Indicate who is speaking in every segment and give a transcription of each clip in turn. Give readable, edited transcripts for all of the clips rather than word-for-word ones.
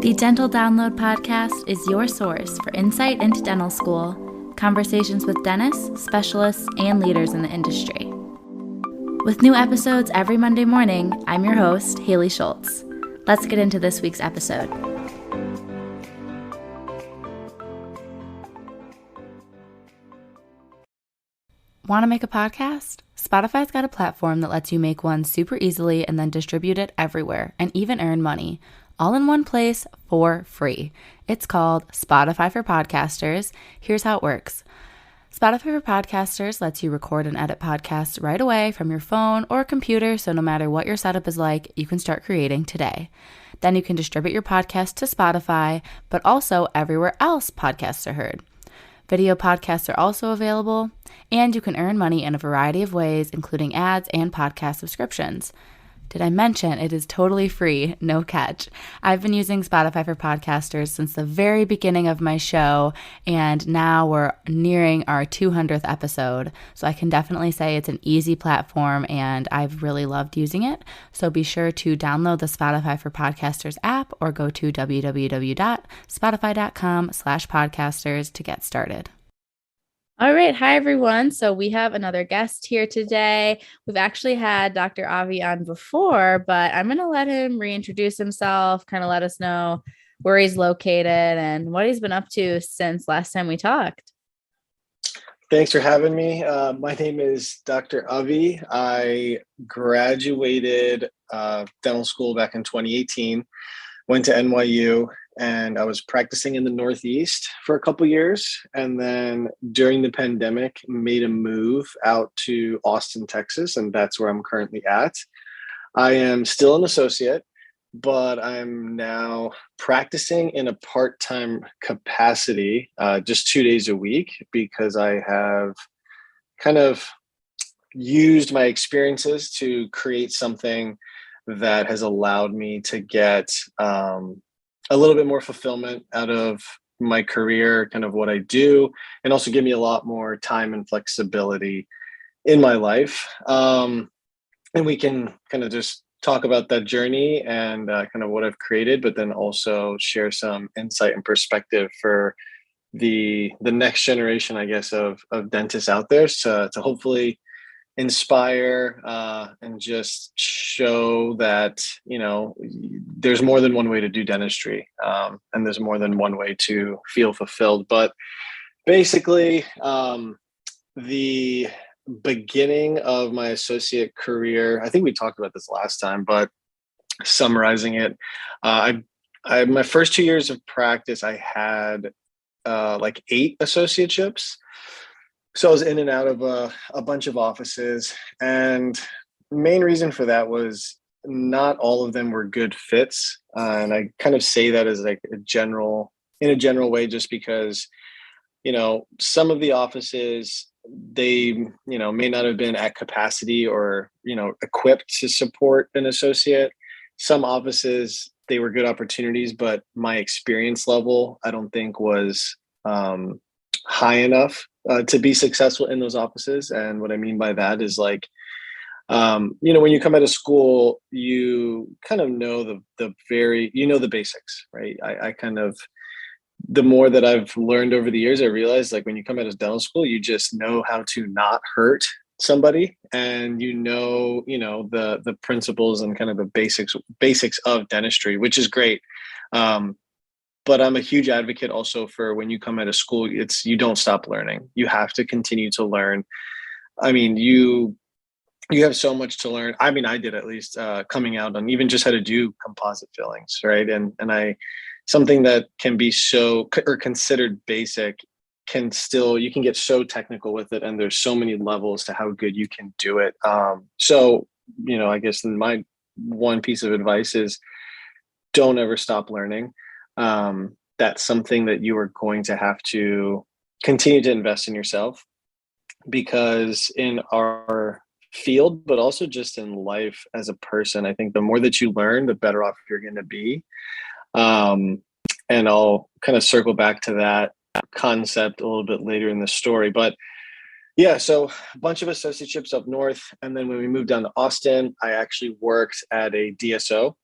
Speaker 1: The Dental Download podcast is your source for insight into dental school, conversations with dentists, specialists, and leaders in the industry. With new episodes every Monday morning, I'm your host, Haley Schultz. Let's get into this week's episode. Want to make a podcast? Spotify's got a platform that lets you make one super easily and then distribute it everywhere and even earn money, all in one place for free. It's called Spotify for Podcasters. Here's how it works. Spotify for Podcasters lets you record and edit podcasts right away from your phone or computer, so no matter what your setup is like, you can start creating today. Then you can distribute your podcast to Spotify, but also everywhere else podcasts are heard. Video podcasts are also available, and you can earn money in a variety of ways, including ads and podcast subscriptions. Did I mention it is totally free, no catch? I've been using Spotify for Podcasters since the very beginning of my show, and now we're nearing our 200th episode, so I can definitely say it's an easy platform, and I've really loved using it. So be sure to download the Spotify for Podcasters app or go to www.spotify.com/podcasters to get started. All right. Hi, everyone. So we have another guest here today. We've actually had Dr. Avi on before, but I'm going to let him reintroduce himself, kind of let us know where he's located and what he's been up to since last time we talked.
Speaker 2: Thanks for having me. My name is Dr. Avi. I graduated dental school back in 2018, went to NYU, and I was practicing in the Northeast for a couple years. And then during the pandemic, made a move out to Austin, Texas, and that's where I'm currently at. I am still an associate, but I'm now practicing in a part-time capacity, just 2 days a week, because I have kind of used my experiences to create something that has allowed me to get a little bit more fulfillment out of my career, kind of what I do, and also give me a lot more time and flexibility in my life. And we can kind of just talk about that journey and kind of what I've created, but then also share some insight and perspective for the next generation, I guess, of dentists out there to hopefully inspire and just show that, there's more than one way to do dentistry, and there's more than one way to feel fulfilled. But basically, the beginning of my associate career, I think we talked about this last time, but summarizing it, I my first 2 years of practice, I had like 8 associateships. So I was in and out of a bunch of offices, and main reason for that was not all of them were good fits. And I kind of say that as like in a general way, just because, some of the offices, they, may not have been at capacity or, equipped to support an associate. Some offices, they were good opportunities, but my experience level, I don't think was high enough to be successful in those offices. And what I mean by that is like, when you come out of school, you kind of know the basics, right? I kind of, the more that I've learned over the years, I realized like when you come out of dental school, you just know how to not hurt somebody, and the principles and kind of the basics of dentistry, which is great. But I'm a huge advocate also for when you come out of school, you don't stop learning. You have to continue to learn. I mean, you have so much to learn. I mean, I did, at least coming out on even just how to do composite fillings, right? And something that can be considered basic you can get so technical with it, and there's so many levels to how good you can do it. So, I guess my one piece of advice is don't ever stop learning. That's something that you are going to have to continue to invest in yourself, because in our field, but also just in life as a person, I think the more that you learn, the better off you're going to be. And I'll kind of circle back to that concept a little bit later in the story. But yeah, so a bunch of associateships up north. And then when we moved down to Austin, I actually worked at a DSO.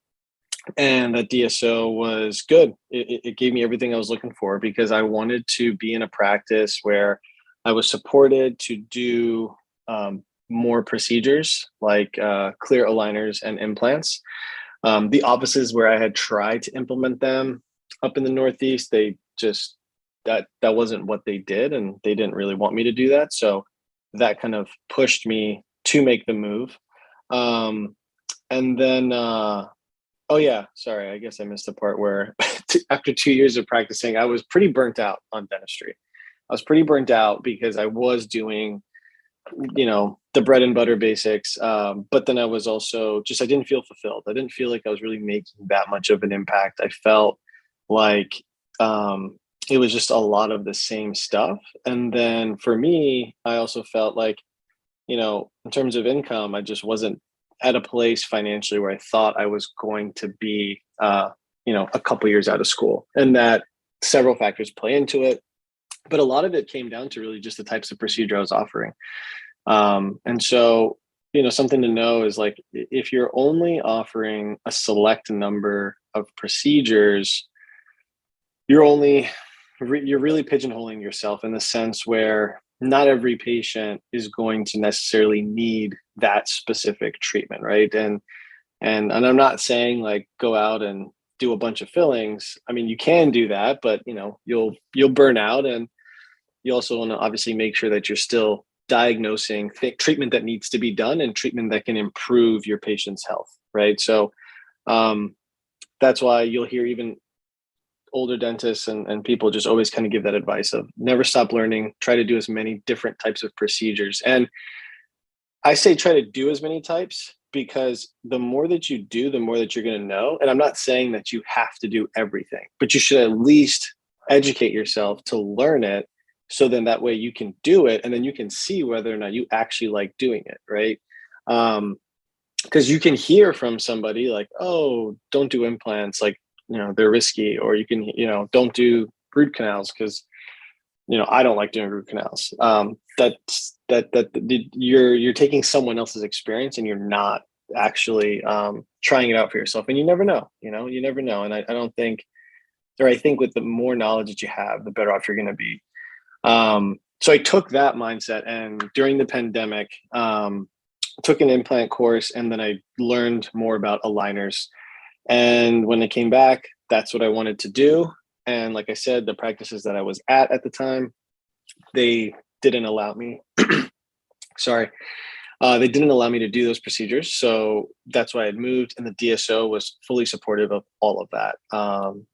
Speaker 2: And that DSO was good. It gave me everything I was looking for because I wanted to be in a practice where I was supported to do more procedures like clear aligners and implants. The offices where I had tried to implement them up in the Northeast, they just that wasn't what they did, and they didn't really want me to do that. So that kind of pushed me to make the move. Um, and then Oh yeah, sorry. I guess I missed the part where after 2 years of practicing, I was pretty burnt out on dentistry. I was pretty burnt out because I was doing, the bread and butter basics. But then I was also just, I didn't feel fulfilled. I didn't feel like I was really making that much of an impact. I felt like it was just a lot of the same stuff. And then for me, I also felt like, in terms of income, I just wasn't at a place financially where I thought I was going to be, a couple years out of school, and that several factors play into it. But a lot of it came down to really just the types of procedure I was offering. And so, something to know is like if you're only offering a select number of procedures, you're really pigeonholing yourself in the sense where not every patient is going to necessarily need that specific treatment, right? And I'm not saying like go out and do a bunch of fillings. I mean, you can do that, but you'll burn out, and you also want to obviously make sure that you're still diagnosing treatment that needs to be done and treatment that can improve your patient's health, right? So um, that's why you'll hear even older dentists and people just always kind of give that advice of never stop learning, try to do as many different types of procedures. And I say try to do as many types because the more that you do, the more that you're going to know. And I'm not saying that you have to do everything, but you should at least educate yourself to learn it. So then that way you can do it, and then you can see whether or not you actually like doing it, right? Because you can hear from somebody like, oh, don't do implants, like, they're risky, or you can, don't do root canals because, I don't like doing root canals. You're taking someone else's experience and you're not actually trying it out for yourself, and you never know. You never know. And I don't think, or I think with the more knowledge that you have, the better off you're going to be. So I took that mindset, and during the pandemic, took an implant course, and then I learned more about aligners. And when I came back, that's what I wanted to do. And like I said, the practices that I was at the time, they didn't allow me. Sorry, they didn't allow me to do those procedures. So that's why I had moved, and the DSO was fully supportive of all of that.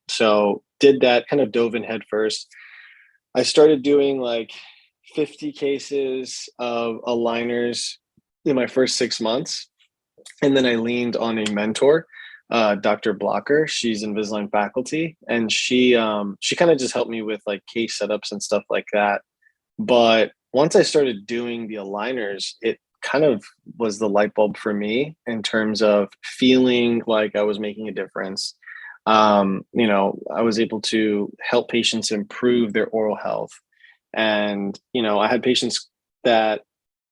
Speaker 2: So did that, kind of dove in head first. I started doing like 50 cases of aligners in my first 6 months. And then I leaned on a mentor, Dr. Blocker. She's Invisalign faculty, and she kind of just helped me with like case setups and stuff like that. But once I started doing the aligners, it kind of was the light bulb for me in terms of feeling like I was making a difference. I was able to help patients improve their oral health. And, I had patients that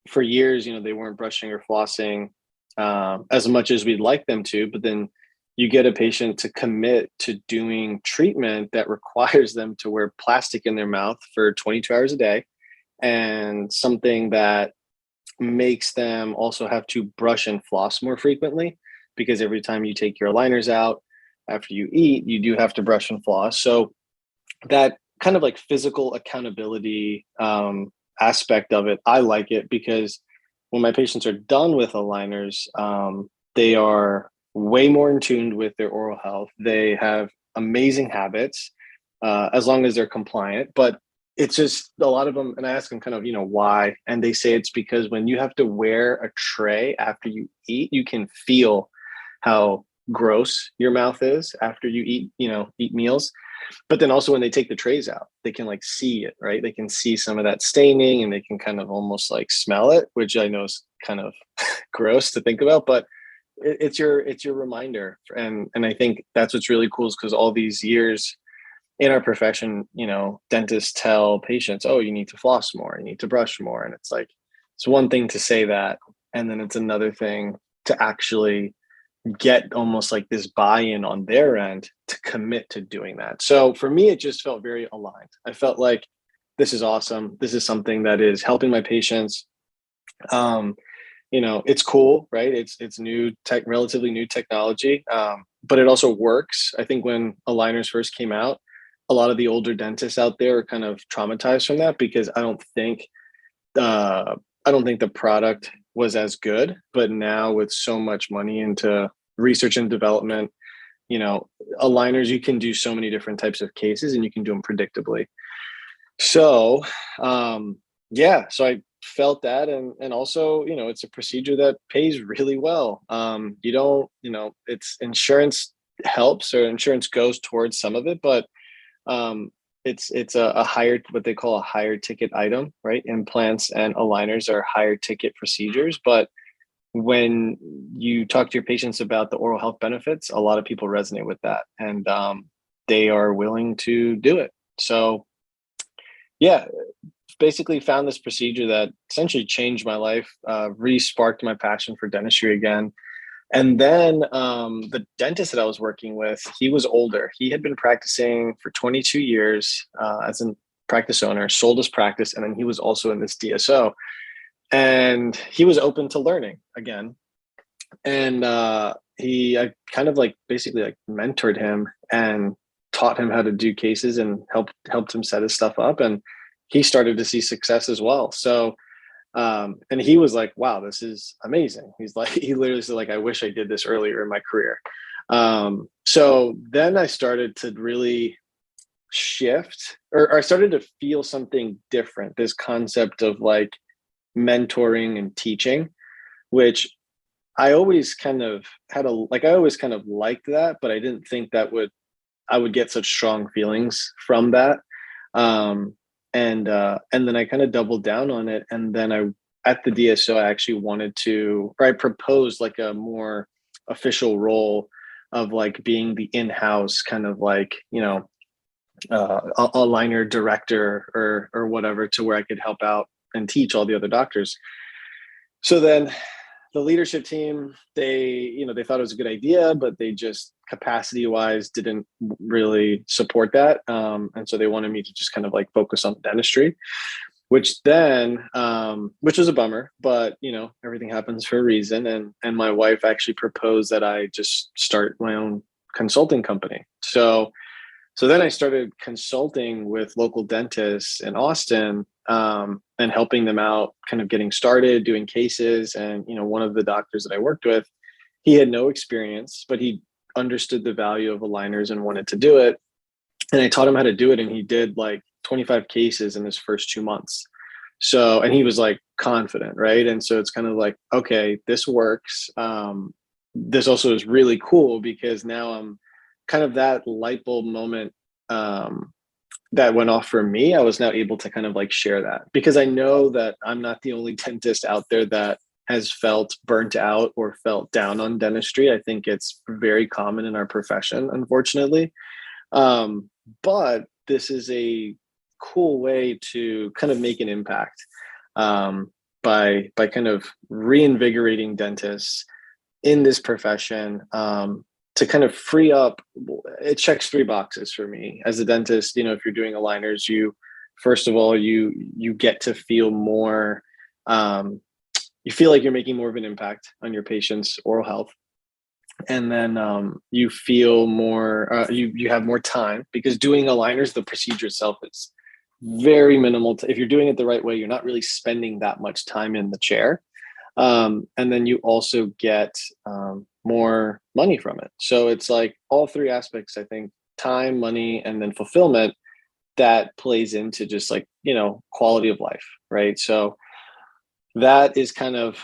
Speaker 2: for years, they weren't brushing or flossing as much as we'd like them to, but then you get a patient to commit to doing treatment that requires them to wear plastic in their mouth for 22 hours a day, and something that makes them also have to brush and floss more frequently, because every time you take your aligners out after you eat, you do have to brush and floss. So that kind of like physical accountability aspect of it, I like it because when my patients are done with aligners, they are way more in tune with their oral health. They have amazing habits as long as they're compliant. But it's just a lot of them, and I ask them kind of, why, and they say it's because when you have to wear a tray after you eat, you can feel how gross your mouth is after you eat meals. But then also when they take the trays out, they can like see it, right? They can see some of that staining, and they can kind of almost like smell it, which I know is kind of gross to think about, but it's your reminder. And I think that's what's really cool, is because all these years in our profession, dentists tell patients, oh, you need to floss more, you need to brush more. And it's like, it's one thing to say that, and then it's another thing to actually get almost like this buy-in on their end to commit to doing that. So for me, it just felt very aligned. I felt like this is awesome. This is something that is helping my patients. Um, it's cool, right? It's new tech, relatively new technology, but it also works. I think when aligners first came out, a lot of the older dentists out there are kind of traumatized from that because I don't think the product was as good. But now with so much money into research and development, you know, aligners, you can do so many different types of cases and you can do them predictably. So, so I felt that, and also, it's a procedure that pays really well. You don't, it's insurance helps, or insurance goes towards some of it, but um, it's a higher, what they call a higher ticket item, right? Implants and aligners are higher ticket procedures, but when you talk to your patients about the oral health benefits, a lot of people resonate with that, and they are willing to do it. So yeah, basically found this procedure that essentially changed my life, re-sparked my passion for dentistry again. And then the dentist that I was working with, he was older. He had been practicing for 22 years as a practice owner, sold his practice, and then he was also in this DSO. And he was open to learning again. And I kind of like basically like mentored him and taught him how to do cases and helped him set his stuff up. And he started to see success as well. So and he was like, wow, this is amazing. He's like, he literally said, like, I wish I did this earlier in my career. So then I started to really shift, or I started to feel something different, this concept of like mentoring and teaching, which I always kind of I always kind of liked that, but I didn't think I would get such strong feelings from that. Um, and then I kind of doubled down on it. And then at the DSO, I actually I proposed like a more official role of like being the in-house kind of like, a liner director or whatever, to where I could help out and teach all the other doctors. So then the leadership team, they thought it was a good idea, but they just capacity wise didn't really support that. And so they wanted me to just kind of like focus on dentistry, which was a bummer, but everything happens for a reason. And my wife actually proposed that I just start my own consulting company. So then I started consulting with local dentists in Austin, and helping them out, kind of getting started, doing cases. And, one of the doctors that I worked with, he had no experience, but he understood the value of aligners and wanted to do it. And I taught him how to do it. And he did like 25 cases in his first 2 months. So, and he was like confident, right? And so it's kind of like, okay, this works. This also is really cool because now I'm kind of that light bulb moment that went off for me. I was now able to kind of like share that, because I know that I'm not the only dentist out there that has felt burnt out or felt down on dentistry. I think it's very common in our profession, unfortunately. But this is a cool way to kind of make an impact, by kind of reinvigorating dentists in this profession, to kind of free up. It checks 3 boxes for me as a dentist. If you're doing aligners, first of all, you get to feel more, you feel like you're making more of an impact on your patient's oral health. And then you feel more, you have more time, because doing aligners, the procedure itself is very minimal. If you're doing it the right way, you're not really spending that much time in the chair. And then you also get more money from it. So it's like all 3 aspects, I think: time, money, and then fulfillment, that plays into just like, quality of life. Right. So that is kind of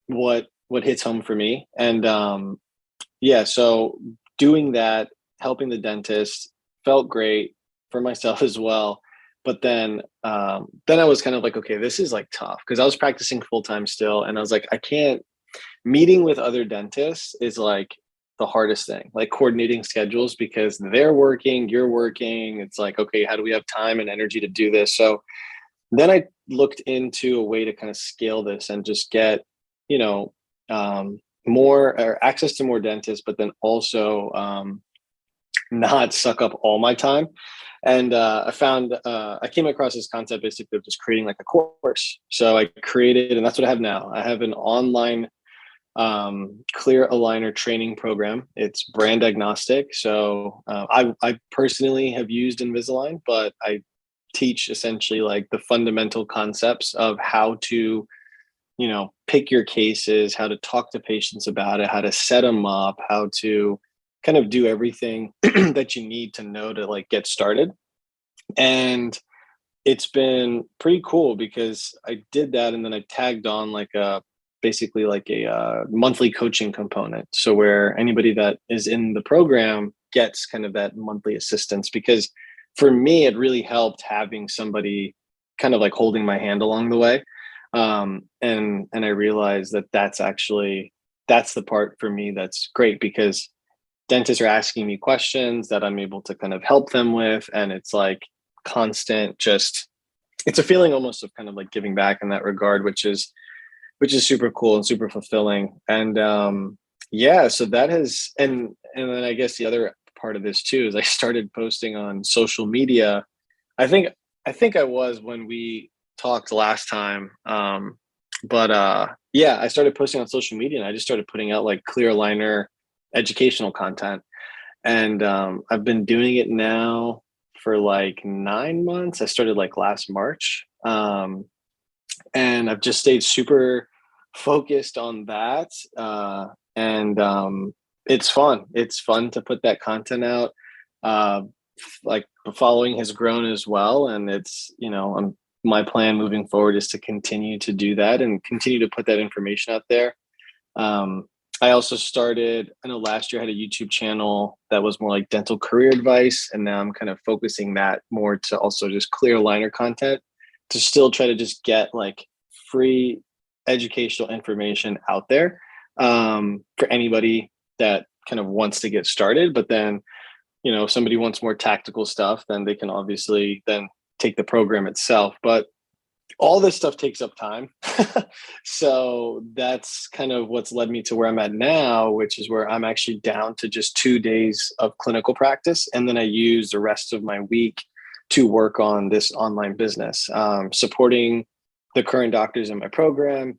Speaker 2: what hits home for me. And so doing that, helping the dentist, felt great for myself as well. But then I was kind of like, okay, this is like tough, because I was practicing full time still. And I was like, I can't, meeting with other dentists is like the hardest thing, like coordinating schedules, because they're working, you're working. It's like, okay, how do we have time and energy to do this? So then I looked into a way to kind of scale this and just get, more or access to more dentists, but then also not suck up all my time. And I came across this concept basically of just creating like a course. So I created, and that's what I have now. I have an online clear aligner training program. It's brand agnostic. So I personally have used Invisalign, but I teach essentially like the fundamental concepts of how to, pick your cases, how to talk to patients about it, how to set them up, how to kind of do everything that you need to know to like get started. And it's been pretty cool because I did that and then I tagged on like basically like a monthly coaching component. So where anybody that is in the program gets kind of that monthly assistance, because for me, it really helped having somebody kind of like holding my hand along the way. And I realized that that's the part for me that's great, because dentists are asking me questions that I'm able to kind of help them with. And it's like constant, it's a feeling almost of kind of like giving back in that regard, which is super cool and super fulfilling. And yeah, so that has, and then I guess the other part of this too is I started posting on social media. I think I was when we talked last time. But yeah, I started posting on social media and I just started putting out like clear aligner educational content. And I've been doing it now for like 9 months. I started like last March. And I've just stayed super focused on that. And it's fun. It's fun to put that content out. Like the following has grown as well. And it's, my plan moving forward is to continue to do that and continue to put that information out there. I also started, I know last year I had a YouTube channel that was more like dental career advice. And now I'm kind of focusing that more to also just clear aligner content, to still try to just get like free educational information out there for anybody that kind of wants to get started. But then, if somebody wants more tactical stuff, then they can obviously then take the program itself. But all this stuff takes up time. So that's kind of what's led me to where I'm at now, which is where I'm actually down to just 2 days of clinical practice. And then I use the rest of my week to work on this online business, supporting the current doctors in my program,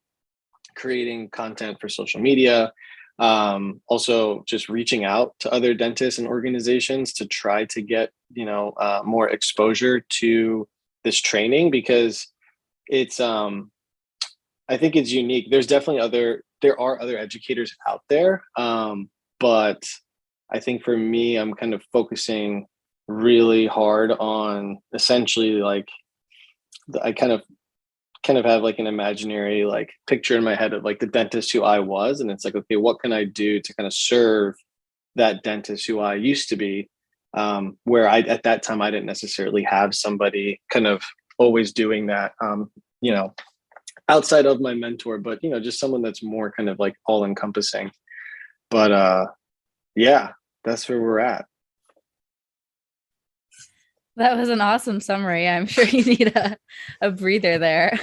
Speaker 2: creating content for social media, also just reaching out to other dentists and organizations to try to get, more exposure to this training, because it's, I think it's unique. There are other educators out there. But I think for me, I'm kind of focusing really hard on essentially like I kind of have like an imaginary like picture in my head of like the dentist who I was. And it's like, okay, what can I do to kind of serve that dentist who I used to be? Where at that time, I didn't necessarily have somebody kind of always doing that, outside of my mentor, but, just someone that's more kind of like all encompassing. But yeah, that's where we're at.
Speaker 1: That was an awesome summary. I'm sure you need a breather there.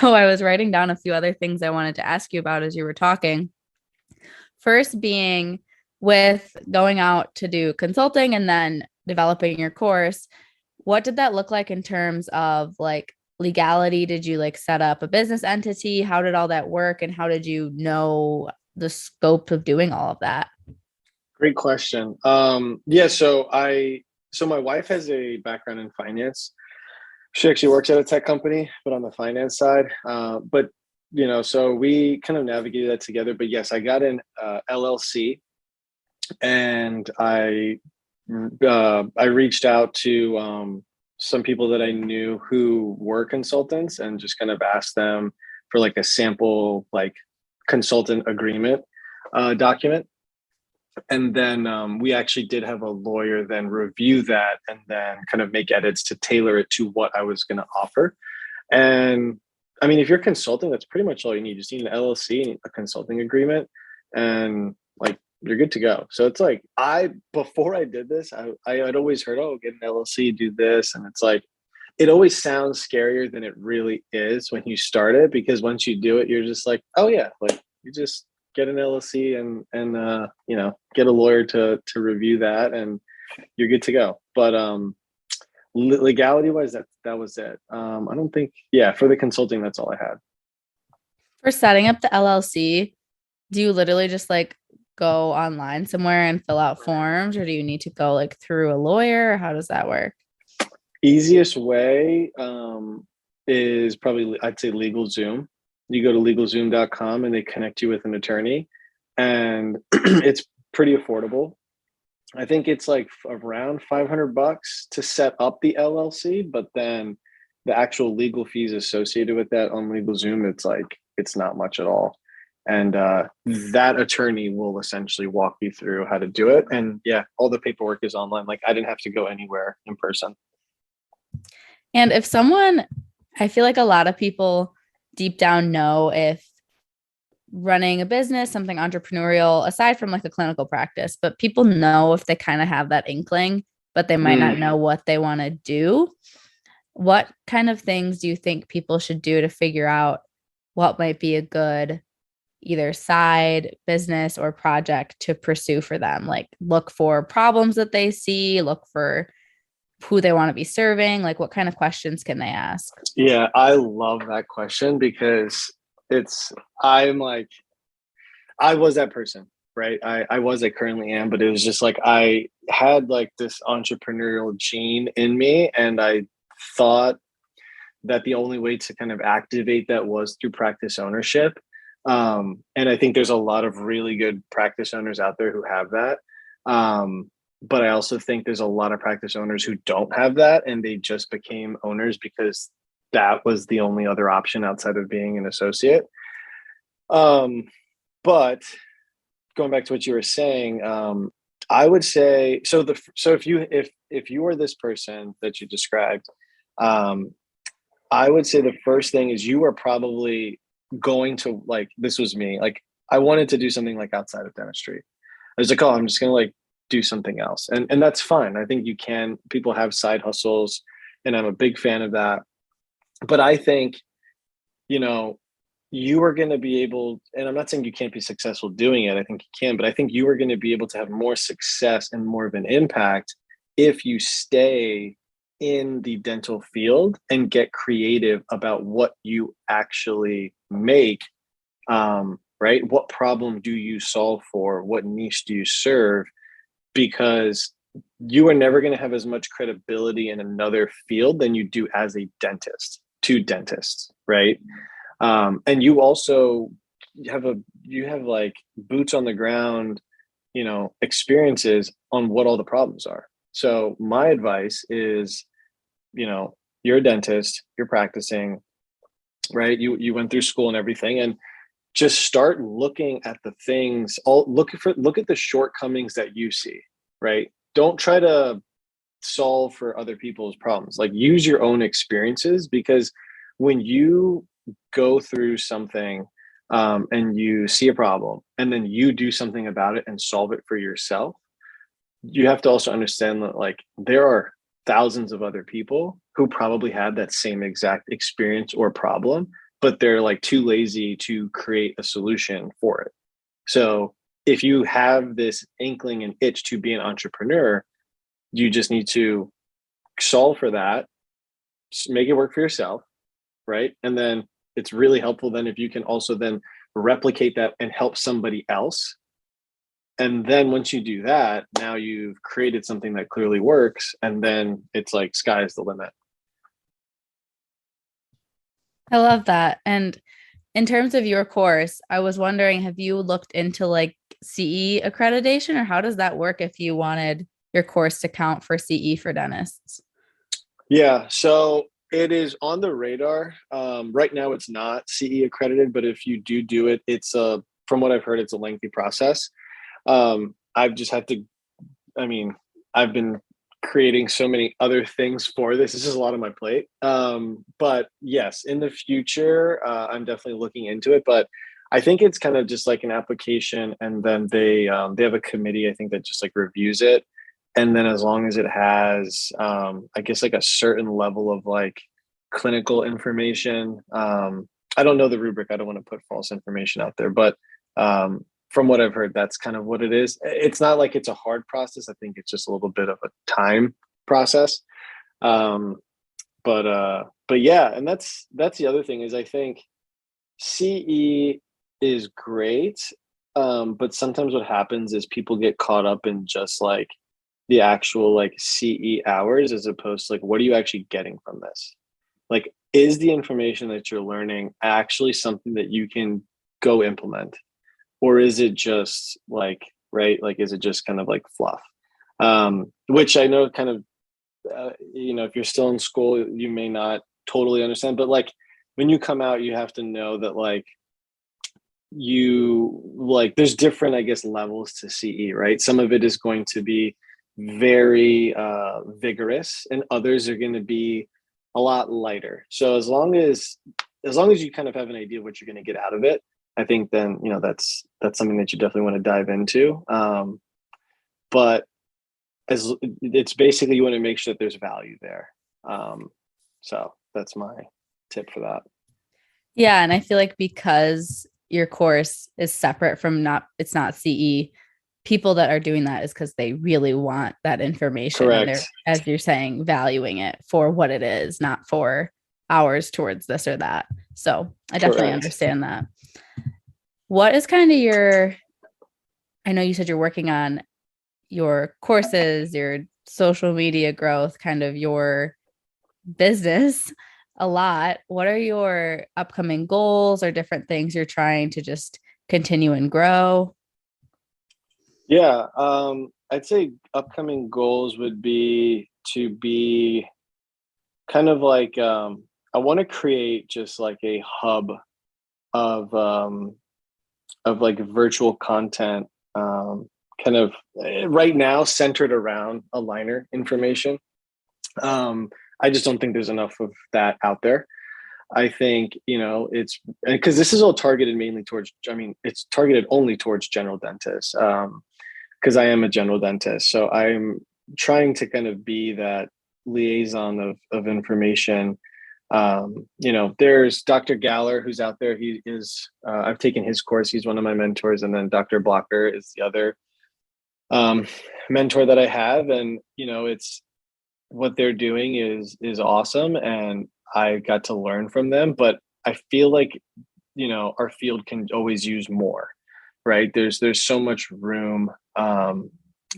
Speaker 1: So I was writing down a few other things I wanted to ask you about as you were talking. First being with going out to do consulting and then developing your course, what did that look like in terms of like legality? Did you like set up a business entity? How did all that work? And how did you know the scope of doing all of that?
Speaker 2: Great question. Yeah, so my wife has a background in finance. She actually works at a tech company, but on the finance side. But so we kind of navigated that together. But yes, I got an LLC, and I reached out to some people that I knew who were consultants, and just kind of asked them for like a sample like consultant agreement document. And then we actually did have a lawyer then review that and then kind of make edits to tailor it to what I was going to offer. And I mean, if you're consulting, that's pretty much all you need. You just need an LLC, a consulting agreement, and like you're good to go. So it's like before I did this, I had always heard, oh, get an LLC, do this. And it's like, it always sounds scarier than it really is when you start it, because once you do it, you're just like, oh yeah, like you just get an LLC and get a lawyer to review that, and you're good to go. But legality wise, that was it. I don't think, yeah, for the consulting, that's all I had.
Speaker 1: For setting up the LLC, do you literally just like go online somewhere and fill out forms, or do you need to go like through a lawyer? Or how does that work?
Speaker 2: Easiest way is probably, I'd say, LegalZoom. You go to legalzoom.com and they connect you with an attorney, and it's pretty affordable. I think it's like around $500 to set up the LLC, but then the actual legal fees associated with that on LegalZoom, it's not much at all. And that attorney will essentially walk you through how to do it. And yeah, all the paperwork is online. Like, I didn't have to go anywhere in person.
Speaker 1: And if someone, I feel like a lot of people deep down know if running a business, something entrepreneurial, aside from like a clinical practice, but people know if they kind of have that inkling, but they might not know what they want to do. What kind of things do you think people should do to figure out what might be a good either side business or project to pursue for them? Like, look for problems that they see, look for who they want to be serving. Like, what kind of questions can they ask?
Speaker 2: Yeah, I love that question because I'm like, I was that person, right? I currently am, but it was just like, I had like this entrepreneurial gene in me, and I thought that the only way to kind of activate that was through practice ownership. And I think there's a lot of really good practice owners out there who have that. But I also think there's a lot of practice owners who don't have that, and they just became owners because that was the only other option outside of being an associate. But going back to what you were saying, I would say, so if you are this person that you described, I would say the first thing is you are probably going to, like, this was me. Like, I wanted to do something like outside of dentistry. I was like, oh, I'm just gonna like do something else. And that's fine. I think people have side hustles, and I'm a big fan of that. But I think, you know, you are going to be able, and I'm not saying you can't be successful doing it. I think you can, but I think you are going to be able to have more success and more of an impact if you stay in the dental field and get creative about what you actually make. Right? What problem do you solve for? What niche do you serve? Because you are never going to have as much credibility in another field than you do as a dentist to dentists, right? And you also you have like boots on the ground, experiences on what all the problems are. So my advice is, you're a dentist, you're practicing, right? You went through school and everything, and just start looking at the things, look at the shortcomings that you see, right? Don't try to solve for other people's problems. Like, use your own experiences, because when you go through something, and you see a problem and then you do something about it and solve it for yourself, you have to also understand that, like, there are thousands of other people who probably had that same exact experience or problem, but they're like too lazy to create a solution for it. So if you have this inkling and itch to be an entrepreneur, you just need to solve for that, make it work for yourself, right? And then it's really helpful then if you can also then replicate that and help somebody else. And then once you do that, now you've created something that clearly works, and then it's like sky's the limit.
Speaker 1: I love that. And in terms of your course, I was wondering, have you looked into like CE accreditation, or how does that work if you wanted your course to count for CE for dentists?
Speaker 2: Yeah, so it is on the radar. Right now it's not CE accredited, but if you do it, from what I've heard, it's a lengthy process. I've just had to, I've been creating so many other things for this. This is a lot on my plate. But yes, in the future, I'm definitely looking into it, but I think it's kind of just like an application, and then they have a committee, I think, that just like reviews it. And then as long as it has, I guess, like a certain level of like clinical information, I don't know the rubric. I don't want to put false information out there, but From what I've heard, that's kind of what it is. It's not like it's a hard process. I think it's just a little bit of a time process. Um, but yeah, and that's the other thing is I think CE is great. But sometimes what happens is people get caught up in just like the actual like CE hours as opposed to like what are you actually getting from this? Like, is the information that you're learning actually something that you can go implement? Or is it just like, right? Like, is it just kind of like fluff? Which I know kind of, if you're still in school, you may not totally understand, but like when you come out, you have to know that like there's different, I guess, levels to CE, right? Some of it is going to be very vigorous and others are going to be a lot lighter. So as long as you kind of have an idea of what you're going to get out of it, I think then, that's something that you definitely want to dive into. But as it's basically, you want to make sure that there's value there. So that's my tip for that.
Speaker 1: Yeah. And I feel like because your course is separate from it's not CE, people that are doing that is because they really want that information. And they're,
Speaker 2: Correct.
Speaker 1: as you're saying, valuing it for what it is, not for hours towards this or that. So I definitely
Speaker 2: Correct.
Speaker 1: understand that. What is kind of I know you said you're working on your courses, your social media growth, kind of your business a lot. What are your upcoming goals or different things you're trying to just continue and grow?
Speaker 2: Yeah. I'd say upcoming goals would be to be kind of like, I want to create just like a hub of, like virtual content, kind of right now centered around aligner information. I just don't think there's enough of that out there. I think, it's because this is all targeted mainly towards, it's targeted only towards general dentists. Because I am a general dentist. So I'm trying to kind of be that liaison of information. There's Dr. Galler who's out there. He is, I've taken his course. He's one of my mentors. And then Dr. Blocker is the other mentor that I have. And, it's what they're doing is awesome. And I got to learn from them, but I feel like, our field can always use more, right? There's so much room, and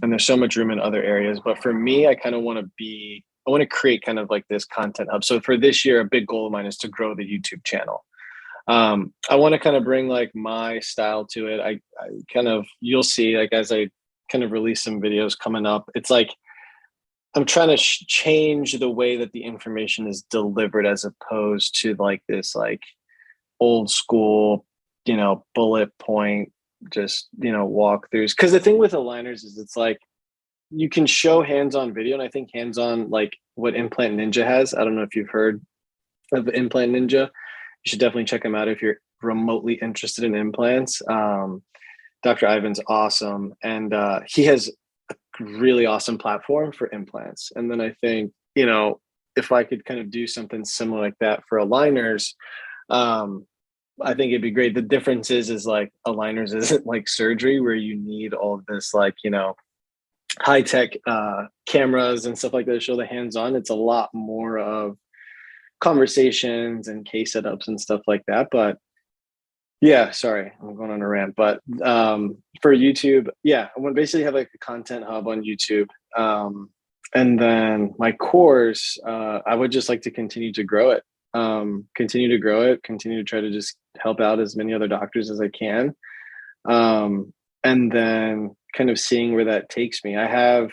Speaker 2: there's so much room in other areas. But for me, I kind of want to create kind of like this content hub. So for this year, a big goal of mine is to grow the YouTube channel. I want to kind of bring like my style to it. I kind of, you'll see like as I kind of release some videos coming up, it's like I'm trying to change the way that the information is delivered as opposed to like this like old school, bullet point, just, walkthroughs. Because the thing with aligners is it's like you can show hands-on video, and I think hands-on, like what Implant Ninja has. I don't know if you've heard of Implant Ninja. You should definitely check them out if you're remotely interested in implants. Dr. Ivan's awesome, and he has a really awesome platform for implants. And then I think, if I could kind of do something similar like that for aligners, I think it'd be great. The difference is like aligners isn't like surgery where you need all of this like, high tech cameras and stuff like that to show the hands on. It's a lot more of conversations and case setups and stuff like that. But yeah, sorry, I'm going on a rant. But for YouTube, yeah, I want to basically have like a content hub on YouTube. And then my course, I would just like to continue to grow it. Continue to try to just help out as many other doctors as I can. And then kind of seeing where that takes me. I have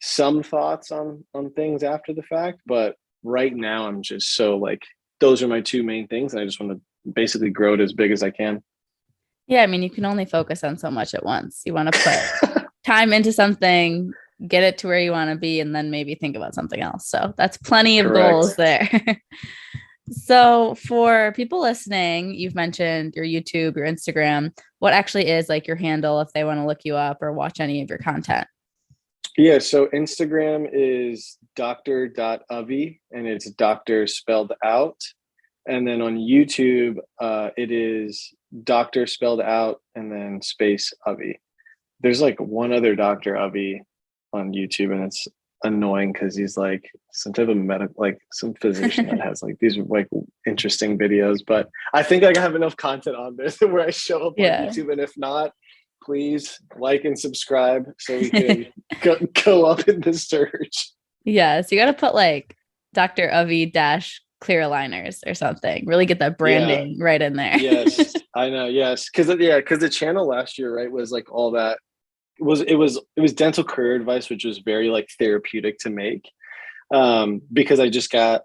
Speaker 2: some thoughts on things after the fact, but right now I'm just so like, those are my two main things. And I just want to basically grow it as big as I can.
Speaker 1: Yeah. I mean, you can only focus on so much at once. You want to put time into something, get it to where you want to be, and then maybe think about something else. So that's plenty of
Speaker 2: Correct.
Speaker 1: goals there. So for people listening, you've mentioned your YouTube, your Instagram. What actually is like your handle if they want to look you up or watch any of your content?
Speaker 2: Yeah, so Instagram is dr.avi, and it's doctor spelled out. And then on YouTube, it is Doctor spelled out and then space Avi. There's like one other Dr. Avi on YouTube, and it's annoying because he's like some type of medical, like some physician that has like these like interesting videos. But I think I have enough content on this where I show up on YouTube, and if not, please like and subscribe so we can go up in the search.
Speaker 1: Yeah, so you got to put like Dr. Avi dash clear aligners or something. Really get that branding right in there.
Speaker 2: Yes, I know. Yes, because the channel last year, right, was like all that. It was dental career advice, which was very like therapeutic to make, because I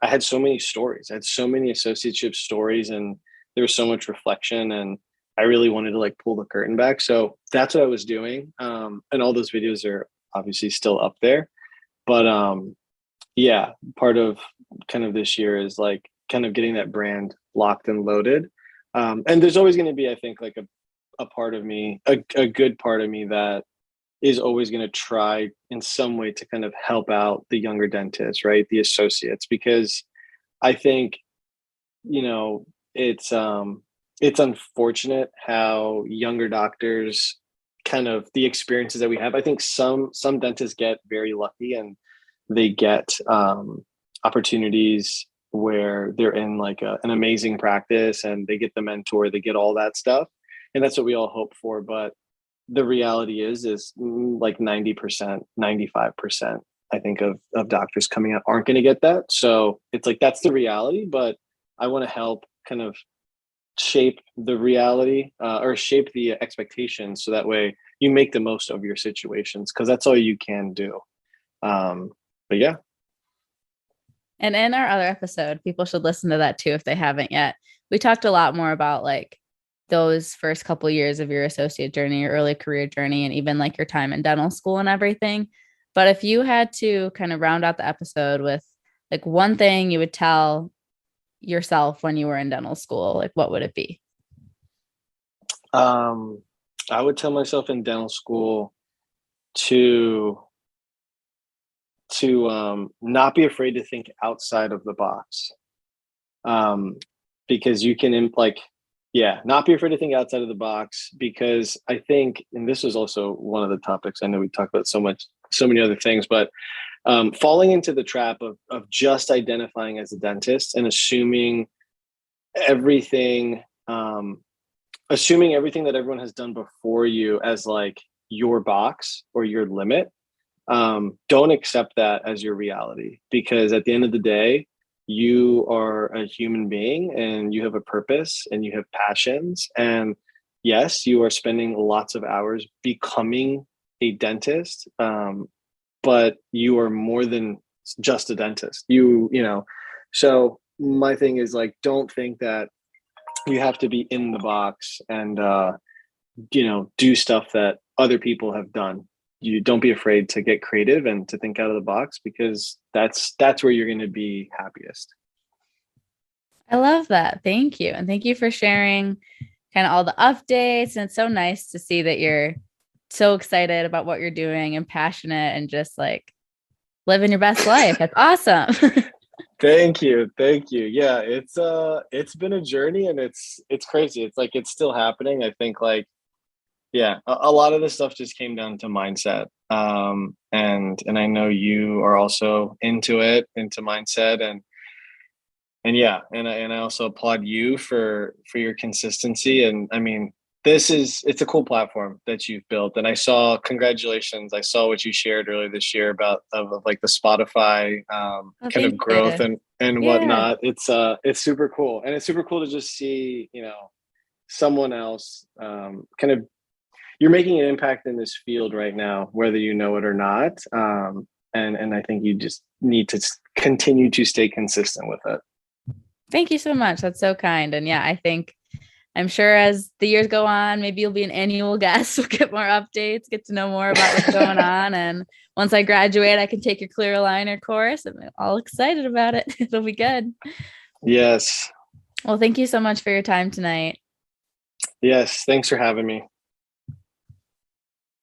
Speaker 2: had so many stories. I had so many associateship stories, and there was so much reflection, and I really wanted to like pull the curtain back. So that's what I was doing. And all those videos are obviously still up there, but yeah, part of kind of this year is like kind of getting that brand locked and loaded. And there's always going to be, I think, like a part of me, a good part of me that is always going to try in some way to kind of help out the younger dentists, right? The associates, because I think, it's unfortunate how younger doctors kind of the experiences that we have. I think some dentists get very lucky and they get opportunities where they're in like an amazing practice and they get the mentor, they get all that stuff. And that's what we all hope for. But the reality is like 90%, 95%, I think of doctors coming out aren't going to get that. So it's like, that's the reality, but I want to help kind of shape the reality or shape the expectations. So that way you make the most of your situations, because that's all you can do. But yeah.
Speaker 1: And in our other episode, people should listen to that too if they haven't yet. We talked a lot more about like those first couple of years of your associate journey, your early career journey, and even like your time in dental school and everything. But if you had to kind of round out the episode with like one thing you would tell yourself when you were in dental school, like what would it be?
Speaker 2: I would tell myself in dental school to not be afraid to think outside of the box, because you can not be afraid to think outside of the box, because I think, and this was also one of the topics, I know we talked about so many other things, but falling into the trap of just identifying as a dentist and assuming everything that everyone has done before you as like your box or your limit. Don't accept that as your reality, because at the end of the day, you are a human being and you have a purpose and you have passions. And yes, you are spending lots of hours becoming a dentist. But you are more than just a dentist. So my thing is like, don't think that you have to be in the box and, do stuff that other people have done. You don't be afraid to get creative and to think out of the box, because that's where you're going to be happiest.
Speaker 1: I love that. Thank you. And thank you for sharing kind of all the updates. And it's so nice to see that you're so excited about what you're doing and passionate and just like living your best life. That's awesome.
Speaker 2: Thank you. Yeah, it's been a journey, and it's crazy. It's like, it's still happening. I think like, yeah, a lot of this stuff just came down to mindset. And I know you are also into mindset, and yeah, and I also applaud you for your consistency. And I mean, it's a cool platform that you've built. And congratulations. I saw what you shared earlier this year about of like the Spotify kind of growth and whatnot. It's super cool. And it's super cool to just see, someone else kind of, you're making an impact in this field right now, whether you know it or not. And I think you just need to continue to stay consistent with it.
Speaker 1: Thank you so much. That's so kind. And yeah, I'm sure as the years go on, maybe you'll be an annual guest. We'll get more updates, get to know more about what's going on. And once I graduate, I can take your clear aligner course. I'm all excited about it. It'll be good.
Speaker 2: Yes.
Speaker 1: Well, thank you so much for your time tonight.
Speaker 2: Yes. Thanks for having me.